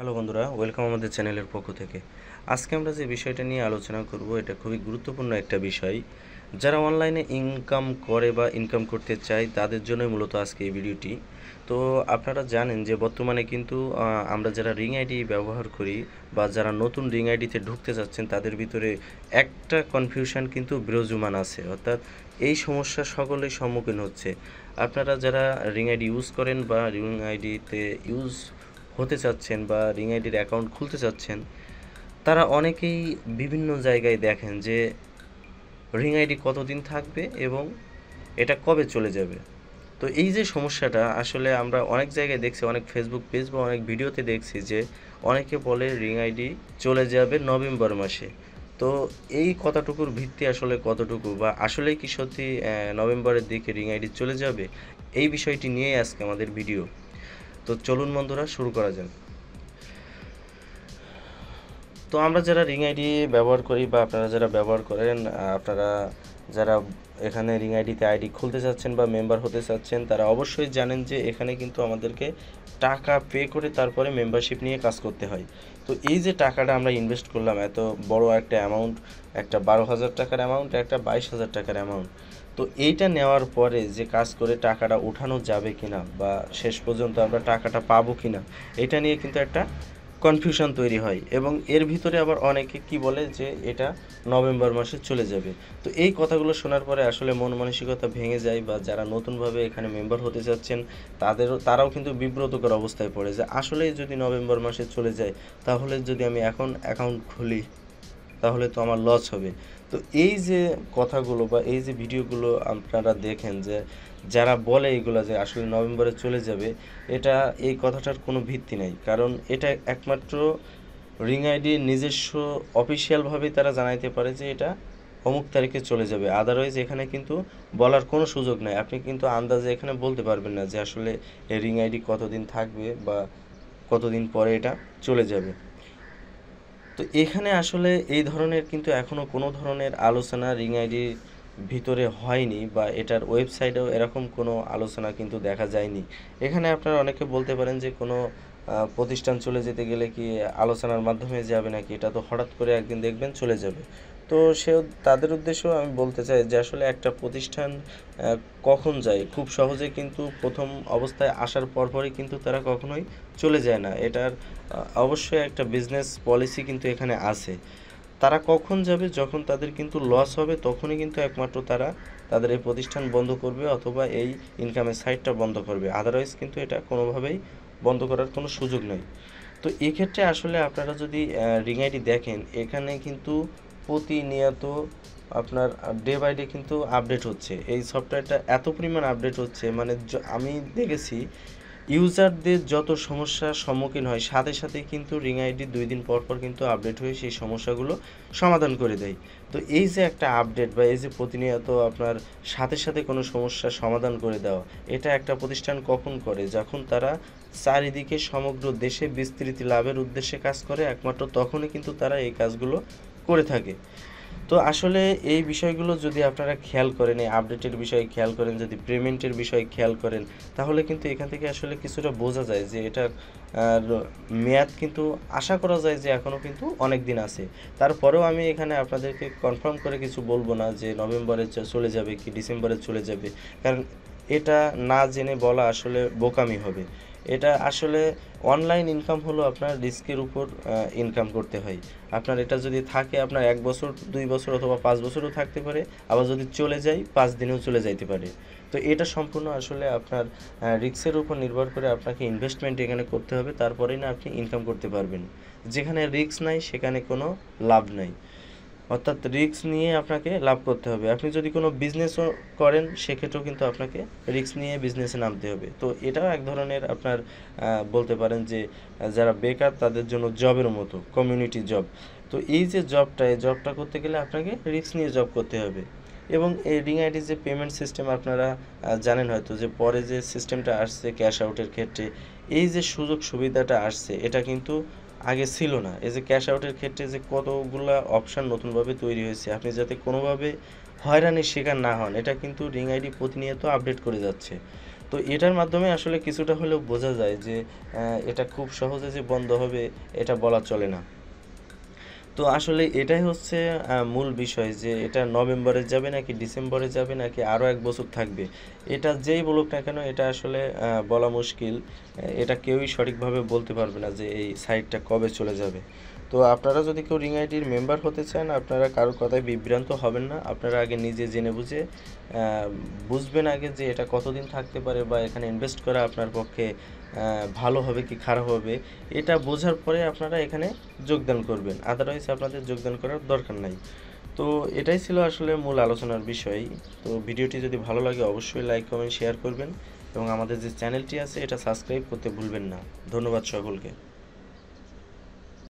Hello বন্ধুরা, welcome আমাদের চ্যানেলের পক্ষ থেকে। আজকে আমরা যে বিষয়টা নিয়ে আলোচনা করব এটা খুবই গুরুত্বপূর্ণ একটা বিষয়। যারা অনলাইনে ইনকাম করে বা ইনকাম করতে চায় তাদের জন্যই মূলত আজকে এই ভিডিওটি। তো আপনারা জানেন যে বর্তমানে কিন্তু আমরা যারা রিং আইডি ব্যবহার করি বা যারা নতুন রিং আইডিতে ঢুকতে যাচ্ছেন তাদের ভিতরে একটা কনফিউশন কিন্তু বিরাজমান আছে, অর্থাৎ এই সমস্যার সকলেই সম্মুখীন হচ্ছে। আপনারা যারা রিং আইডি ইউজ করেন বা রিং আইডিতে ইউজ হতে চাচ্ছেন বা রিং আইডির অ্যাকাউন্ট খুলতে চাচ্ছেন, তারা অনেকেই বিভিন্ন জায়গায় দেখেন যে রিং আইডি কতদিন থাকবে এবং এটা কবে চলে যাবে। তো এই যে সমস্যাটা আসলে আমরা অনেক জায়গায় দেখছি, অনেক ফেসবুক পেজ বা অনেক ভিডিওতে দেখছি যে অনেকে বলে রিং আইডি চলে যাবে নভেম্বর মাসে। তো এই কথাটুকুর ভিত্তি আসলে কতটুকু, বা আসলেই কি সত্যি নভেম্বরের দিকে রিং আইডি চলে যাবে, এই বিষয়টি নিয়েই আজকে আমাদের ভিডিও। তো চলুন বন্ধুরা, শুরু করা যাক। তো আমরা যারা রিং আইডি ব্যবহার করি বা আপনারা যারা ব্যবহার করেন, আপনারা যারা এখানে রিং আইডিতে আইডি খুলতে চাচ্ছেন বা মেম্বার হতে চাচ্ছেন, তারা অবশ্যই জানেন যে এখানে কিন্তু আমাদেরকে টাকা পে করে তারপরে মেম্বারশিপ নিয়ে কাজ করতে হয়। তো এই যে টাকাটা আমরা ইনভেস্ট করলাম, এত বড় একটা অ্যামাউন্ট, একটা 12,000 টাকার অ্যামাউন্ট, একটা 22,000 টাকার অ্যামাউন্ট, তো এইটা নেওয়ার পরে যে কাজ করে টাকাটা উঠানো যাবে কিনা বা শেষ পর্যন্ত আমরা টাকাটা পাবো কিনা, এটা নিয়ে কিন্তু একটা কনফিউশন তৈরি হয়। এবং এর ভিতরে আবার অনেকে কি বলে যে এটা নভেম্বর মাসে চলে যাবে। তো এই কথাগুলো শোনার পরে আসলে মন মানসিকতা ভেঙে যায়, বা যারা নতুনভাবে এখানে মেম্বার হতে চাচ্ছেন তারাও কিন্তু বিব্রতকর অবস্থায় পড়ে যে আসলেই যদি নভেম্বর মাসে চলে যায়, তাহলে যদি আমি এখন অ্যাকাউন্ট খুলি তাহলে তো আমার লস হবে। তো এই যে কথাগুলো বা এই যে ভিডিওগুলো আপনারা দেখেন যে যারা বলে এগুলো যে আসলে নভেম্বরে চলে যাবে, এটা এই কথাটার কোনো ভিত্তি নাই। কারণ এটা একমাত্র রিং আইডি নিজস্ব অফিসিয়ালভাবেই তারা জানাইতে পারে যে এটা অমুক তারিখে চলে যাবে। আদারওয়াইজ এখানে কিন্তু বলার কোনো সুযোগ নাই। আপনি কিন্তু আন্দাজে এখানে বলতে পারবেন না যে আসলে এই রিং আইডি কতদিন থাকবে বা কতদিন পরে এটা চলে যাবে। তো এখানে আসলে এই ধরনের কিন্তু এখনও কোনো ধরনের আলোচনা রিং আইডির ভিতরে হয়নি, বা এটার ওয়েবসাইটেও এরকম কোনো আলোচনা কিন্তু দেখা যায়নি। এখানে আপনারা অনেকে বলতে পারেন যে কোনো প্রতিষ্ঠান চলে যেতে গেলে কি আলোচনার মাধ্যমে যাবে নাকি, এটা তো হঠাৎ করে একদিন দেখবেন চলে যাবে। তো তাদের উদ্দেশ্যেও আমি বলতে চাই যে আসলে একটা প্রতিষ্ঠান কখন যায়, খুব সহজে কিন্তু প্রথম অবস্থায় আসার পরপরই কিন্তু তারা কখনোই চলে যায় না। এটার অবশ্যই একটা বিজনেস পলিসি কিন্তু এখানে আছে। তারা কখন যাবে, যখন তাদের কিন্তু লস হবে তখনই কিন্তু একমাত্র তারা তাদের এই প্রতিষ্ঠান বন্ধ করবে অথবা এই ইনকামের সাইটটা বন্ধ করবে। আদারওয়াইজ কিন্তু এটা কোনোভাবেই বন্ধ করার কোনো সুযোগ নেই। তো এক্ষেত্রে আসলে আপনারা যদি রিং আইডি দেখেন, এখানে কিন্তু প্রতিনিয়ত আপনার ডে বাই ডে কিন্তু আপডেট হচ্ছে। এই সফটওয়্যারটা এত পরিমাণ আপডেট হচ্ছে, মানে আমি দেখেছি ইউজারদের যত সমস্যার সম্মুখীন হয় সাথে সাথেই কিন্তু রিং আইডি 2 দিন পর পর কিন্তু আপডেট হয়ে সেই সমস্যাগুলো সমাধান করে দেয়। তো এই যে একটা আপডেট বা এই যে প্রতিনিয়ত আপনার সাথে সাথে কোনো সমস্যার সমাধান করে দেওয়া, এটা একটা প্রতিষ্ঠান কখন করে, যখন তারা চারিদিকে সমগ্র দেশে বিস্তৃতি লাভের উদ্দেশ্যে কাজ করে, একমাত্র তখনই কিন্তু তারা এই কাজগুলো করে থাকে। তো আসলে এই বিষয়গুলো যদি আপনারা খেয়াল করেন, এই আপডেটের বিষয়ে খেয়াল করেন, যদি পেমেন্টের বিষয়ে খেয়াল করেন, তাহলে কিন্তু এখান থেকে আসলে কিছুটা বোঝা যায় যে এটার মেয়াদ কিন্তু আশা করা যায় যে এখনও কিন্তু অনেক দিন আছে। তারপরেও আমি এখানে আপনাদেরকে কনফার্ম করে কিছু বলবো না যে নভেম্বরে চলে যাবে কি ডিসেম্বরে চলে যাবে, কারণ এটা না জেনে বলা আসলে বোকামি হবে। এটা আসলে অনলাইন ইনকাম হলো আপনার রিস্কের উপর ইনকাম করতে হয়। আপনার এটা যদি থাকে আপনার 1 বছর 2 বছর অথবা 5 বছরও থাকতে পারে, আবার যদি চলে যায় 5 দিনেও চলে যাইতে পারে। তো এটা সম্পূর্ণ আসলে আপনার রিস্কের উপর নির্ভর করে আপনাকে ইনভেস্টমেন্ট এখানে করতে হবে, তারপরেই না আপনি ইনকাম করতে পারবেন। যেখানে রিস্ক নাই সেখানে কোনো লাভ নাই, অর্থাৎ রিস্ক নিয়ে আপনাকে লাভ করতে হবে। আপনি যদি কোনো বিজনেসও করেন সেক্ষেত্রেও কিন্তু আপনাকে রিস্ক নিয়ে বিজনেসে নামতে হবে। তো এটাও এক ধরনের আপনার বলতে পারেন যে যারা বেকার তাদের জন্য জবের মতো, কমিউনিটি জব। তো এই যে জবটা, এই জবটা করতে গেলে আপনাকে রিস্ক নিয়ে জব করতে হবে। এবং এই রিং আইডির যে পেমেন্ট সিস্টেম আপনারা জানেন হয়তো, যে পরে যে সিস্টেমটা আসছে ক্যাশ আউটের ক্ষেত্রে, এই যে সুযোগ সুবিধাটা আসছে এটা কিন্তু আগে ছিল না। এই যে ক্যাশ আউটের ক্ষেত্রে যে কতগুলা অপশান নতুনভাবে তৈরি হয়েছে, আপনি যাতে কোনোভাবে হয়রানির শিকার না হন, এটা কিন্তু রিং আইডি প্রতিনিয়ত আপডেট করে যাচ্ছে। তো এটার মাধ্যমে আসলে কিছুটা হলেও বোঝা যায় যে এটা খুব সহজে যে বন্ধ হবে এটা বলা চলে না। তো আসলে এটাই হচ্ছে মূল বিষয় যে এটা নভেম্বরে যাবে নাকি ডিসেম্বরে যাবে নাকি আরও 1 বছর থাকবে। এটা যেই বলুক না কেন এটা আসলে বলা মুশকিল। এটা কেউই সঠিকভাবে বলতে পারবে না যে এই সাইটটা কবে চলে যাবে। তো আপনারা যদি কেউ রিং আইডির মেম্বার হতে চান, আপনারা কারোর কথায় বিভ্রান্ত হবেন না। আপনারা আগে নিজে জেনে বুঝে বুঝবেন আগে যে এটা কতদিন থাকতে পারে বা এখানে ইনভেস্ট করা আপনার পক্ষে ভালো হবে কি খারাপ হবে, এটা বোঝার পরে আপনারা এখানে যোগদান করবেন। আদারওয়াইজ আপনাদের যোগদান করার দরকার নাই। তো এটাই ছিল আসলে মূল আলোচনার বিষয়। তো ভিডিওটি যদি ভালো লাগে অবশ্যই লাইক, কমেন্ট, শেয়ার করবেন এবং আমাদের যে চ্যানেলটি আছে এটা সাবস্ক্রাইব করতে ভুলবেন না। ধন্যবাদ সকলকে।